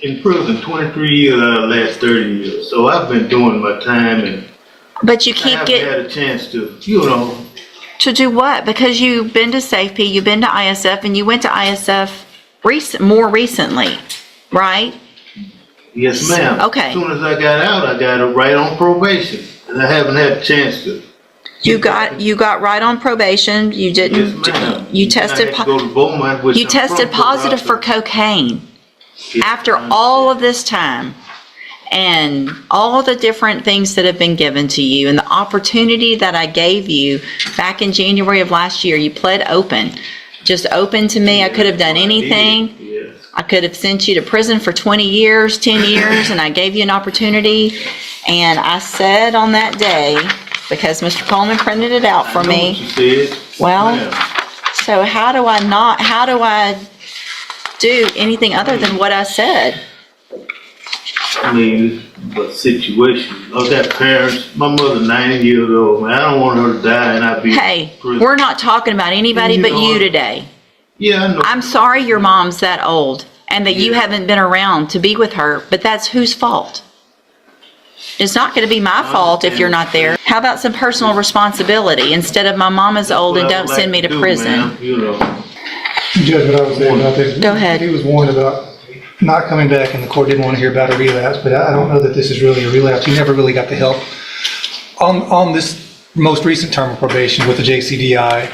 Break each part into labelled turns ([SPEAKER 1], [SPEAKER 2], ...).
[SPEAKER 1] in prison 23 years out of the last 30 years. So I've been doing my time, and
[SPEAKER 2] But you
[SPEAKER 1] I
[SPEAKER 2] keep
[SPEAKER 1] haven't had a chance to, you know.
[SPEAKER 2] to do what? Because you've been to SafeP, you've been to ISF, and you went to ISF more recently, right?
[SPEAKER 1] Yes, ma'am.
[SPEAKER 2] Okay.
[SPEAKER 1] As soon as I got out, I got right on probation, and I haven't had a chance to.
[SPEAKER 2] You got right on probation. You didn't.
[SPEAKER 1] Yes, ma'am.
[SPEAKER 2] You tested.
[SPEAKER 1] I had to go to Beaumont, which
[SPEAKER 2] You
[SPEAKER 1] I'm
[SPEAKER 2] tested
[SPEAKER 1] from,
[SPEAKER 2] positive for cocaine after all of this time, and all the different things that have been given to you, and the opportunity that I gave you back in January of last year. You pled open, just open to me. I could have done anything.
[SPEAKER 1] Yes.
[SPEAKER 2] I could have sent you to prison for 20 years, 10 years, and I gave you an opportunity. And I said on that day, because Mr. Coleman printed it out for
[SPEAKER 1] I know
[SPEAKER 2] me.
[SPEAKER 1] what you said.
[SPEAKER 2] Well,
[SPEAKER 1] Yeah.
[SPEAKER 2] so how do I do anything other than what I said?
[SPEAKER 1] I mean, the situation. I got parents. My mother 90 years old, man. I don't want her to die and I be
[SPEAKER 2] Hey,
[SPEAKER 1] in prison.
[SPEAKER 2] we're not talking about anybody
[SPEAKER 1] You
[SPEAKER 2] but
[SPEAKER 1] know
[SPEAKER 2] you
[SPEAKER 1] what?
[SPEAKER 2] today.
[SPEAKER 1] Yeah, I know.
[SPEAKER 2] I'm sorry your mom's that old and that you
[SPEAKER 1] Yeah.
[SPEAKER 2] haven't been around to be with her, but that's whose fault? It's not going to be my fault if you're not there. How about some personal responsibility instead of my mom is old and don't send me to prison?
[SPEAKER 1] Man, you know.
[SPEAKER 3] Judge, what I was saying about this.
[SPEAKER 2] Go ahead.
[SPEAKER 3] He was warned about not coming back, and the court didn't want to hear about a relapse, but I don't know that this is really a relapse. He never really got the help. On this most recent term of probation with the JCDI,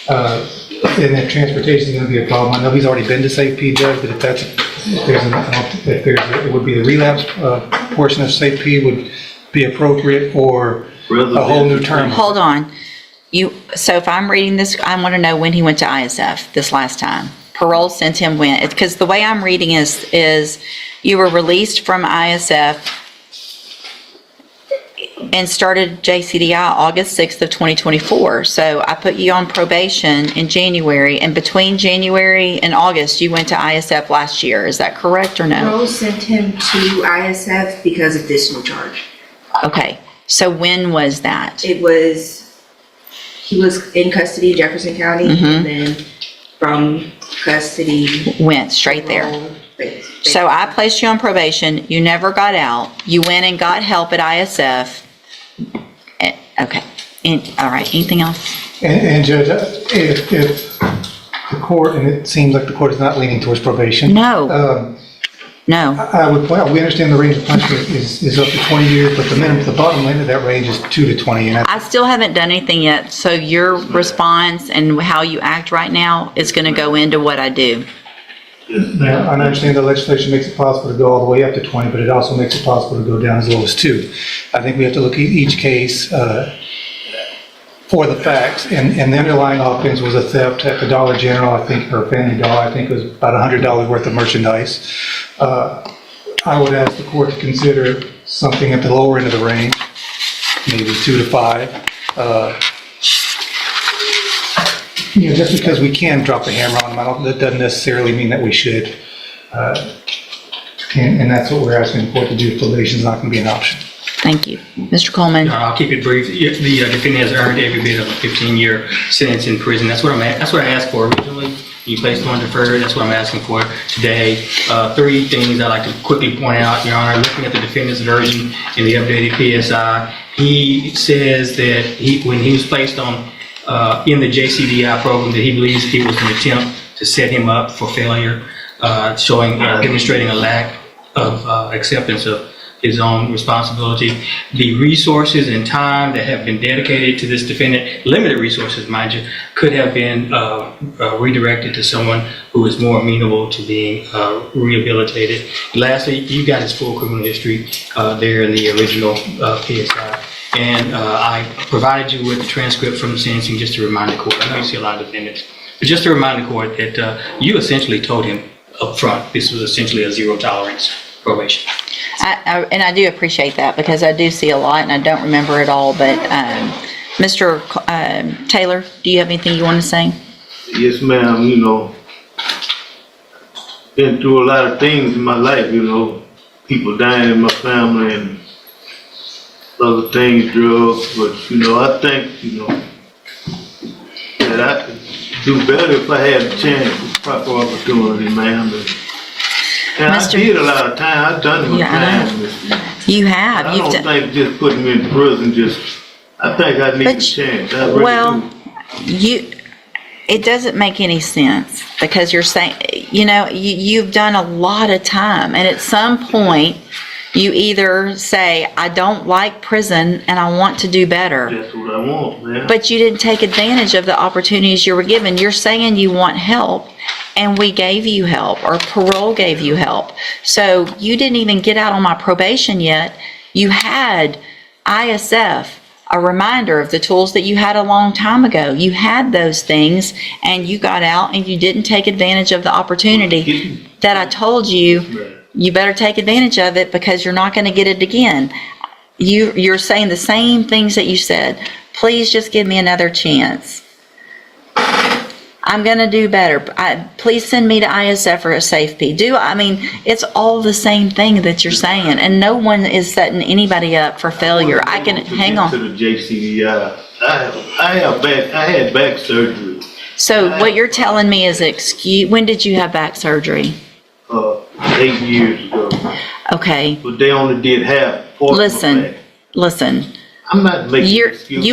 [SPEAKER 3] and if transportation is going to be a problem, I know he's already been to SafeP, Judge, but it would be the relapse portion of SafeP would be appropriate, or a whole new term.
[SPEAKER 2] Hold on. So if I'm reading this, I want to know when he went to ISF this last time. Parole sent him when, because the way I'm reading is you were released from ISF and started JCDI August 6th of 2024. So I put you on probation in January, and between January and August, you went to ISF last year. Is that correct or no?
[SPEAKER 4] Rose sent him to ISF because of additional charge.
[SPEAKER 2] Okay. So when was that?
[SPEAKER 4] He was in custody in Jefferson County, and then from custody.
[SPEAKER 2] Went straight there. So I placed you on probation. You never got out. You went and got help at ISF. Okay. All right. Anything else?
[SPEAKER 3] And Judge, if the court, and it seems like the court is not leaning towards probation.
[SPEAKER 2] No. No.
[SPEAKER 3] I would point out, we understand the range of punishment is up to 20 years, but the bottom line of that range is 2 to 20. And
[SPEAKER 2] I still haven't done anything yet. So your response and how you act right now is going to go into what I do.
[SPEAKER 3] Now, I understand the legislation makes it possible to go all the way up to 20, but it also makes it possible to go down as low as 2. I think we have to look at each case for the facts, and the underlying offense was a theft at the Dollar General, I think, or Family Dollar. I think it was about $100 worth of merchandise. I would ask the court to consider something at the lower end of the range, maybe 2 to 5. Just because we can drop the hammer on them, that doesn't necessarily mean that we should. And that's what we're asking the court to do. If probation is not going to be an option.
[SPEAKER 2] Thank you. Mr. Coleman.
[SPEAKER 5] I'll keep it brief. The defendant has earned every bit of a 15-year sentence in prison. That's what I asked for originally. You placed on deferred. That's what I'm asking for today. 3 things I'd like to quickly point out, Your Honor. Looking at the defendant's version in the updated PSI, he says that when he was placed on in the JCDI program, that he believes it was an attempt to set him up for failure, demonstrating a lack of acceptance of his own responsibility. The resources and time that have been dedicated to this defendant, limited resources, mind you, could have been redirected to someone who is more amenable to being rehabilitated. Lastly, you got his full criminal history there in the original PSI. And I provided you with the transcript from the sentencing just to remind the court. I know you see a lot of defendants, but just to remind the court that you essentially told him up front this was essentially a zero tolerance probation.
[SPEAKER 2] And I do appreciate that because I do see a lot and I don't remember it all. But Mr. Taylor, do you have anything you want to say?
[SPEAKER 1] Yes, ma'am. You know, been through a lot of things in my life. You know, people dying in my family and other things, drugs. But you know, I think that I could do better if I had a chance, proper opportunity, ma'am. And I
[SPEAKER 2] Mr.
[SPEAKER 1] did a lot of time, I've done my
[SPEAKER 2] Yeah, I
[SPEAKER 1] time.
[SPEAKER 2] know. You have.
[SPEAKER 1] I
[SPEAKER 2] You've
[SPEAKER 1] don't
[SPEAKER 2] done.
[SPEAKER 1] think just putting me in prison I think I need
[SPEAKER 2] But
[SPEAKER 1] a chance. I really
[SPEAKER 2] Well,
[SPEAKER 1] do.
[SPEAKER 2] it doesn't make any sense because you're saying, you've done a lot of time, and at some point, you either say, I don't like prison and I want to do better,
[SPEAKER 1] That's what I want, man.
[SPEAKER 2] but you didn't take advantage of the opportunities you were given. You're saying you want help, and we gave you help, or parole gave you help. So you didn't even get out on my probation yet. You had ISF, a reminder of the tools that you had a long time ago. You had those things, and you got out, and you didn't take advantage of the opportunity that I told you. You better take advantage of it because you're not going to get it again. You're saying the same things that you said. Please just give me another chance. I'm going to do better. Please send me to ISF or a safety. It's all the same thing that you're saying, and no one is setting anybody up for failure. I can hang on.
[SPEAKER 1] To the JCDI. I had back surgery.
[SPEAKER 2] So what you're telling me is when did you have back surgery?
[SPEAKER 1] 8 years ago.
[SPEAKER 2] Okay.
[SPEAKER 1] But they only did half.
[SPEAKER 2] Listen.
[SPEAKER 1] I'm not making excuses.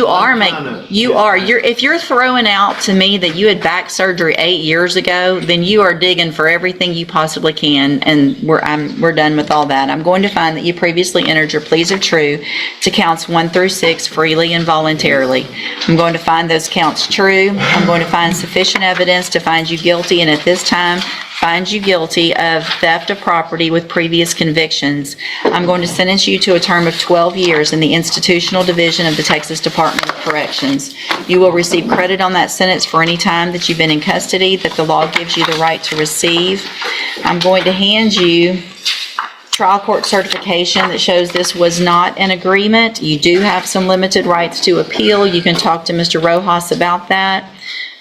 [SPEAKER 2] If you're throwing out to me that you had back surgery 8 years ago, then you are digging for everything you possibly can, and we're done with all that. I'm going to find that you previously entered your pleas are true to counts 1 through 6 freely and voluntarily. I'm going to find those counts true. I'm going to find sufficient evidence to find you guilty, and at this time, find you guilty of theft of property with previous convictions. I'm going to sentence you to a term of 12 years in the institutional division of the Texas Department of Corrections. You will receive credit on that sentence for any time that you've been in custody that the law gives you the right to receive. I'm going to hand you trial court certification that shows this was not an agreement. You do have some limited rights to appeal. You can talk to Mr. Rojas about that.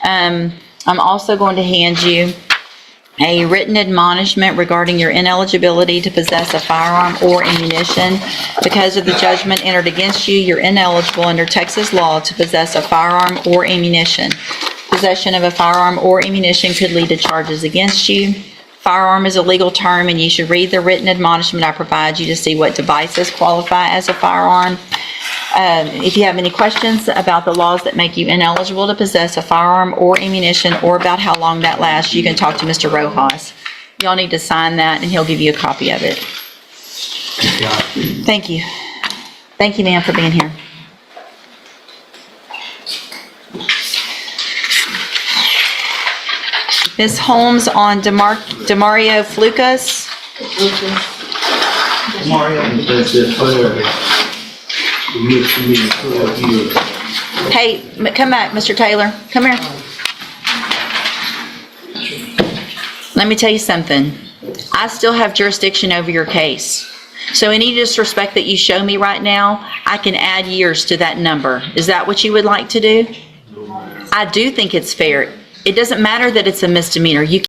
[SPEAKER 2] I'm also going to hand you a written admonishment regarding your ineligibility to possess a firearm or ammunition. Because of the judgment entered against you, you're ineligible under Texas law to possess a firearm or ammunition. Possession of a firearm or ammunition could lead to charges against you. Firearm is a legal term, and you should read the written admonishment I provide you to see what devices qualify as a firearm. If you have any questions about the laws that make you ineligible to possess a firearm or ammunition, or about how long that lasts, you can talk to Mr. Rojas. Y'all need to sign that, and he'll give you a copy of it. Thank you. Thank you, ma'am, for being here. Ms. Holmes on Demario Flukas.
[SPEAKER 1] That's it for her. Missed me 12 years.
[SPEAKER 2] Hey, come back, Mr. Taylor. Come here. Let me tell you something. I still have jurisdiction over your case. So any disrespect that you show me right now, I can add years to that number. Is that what you would like to do? I do think it's fair. It doesn't matter that it's a misdemeanor. You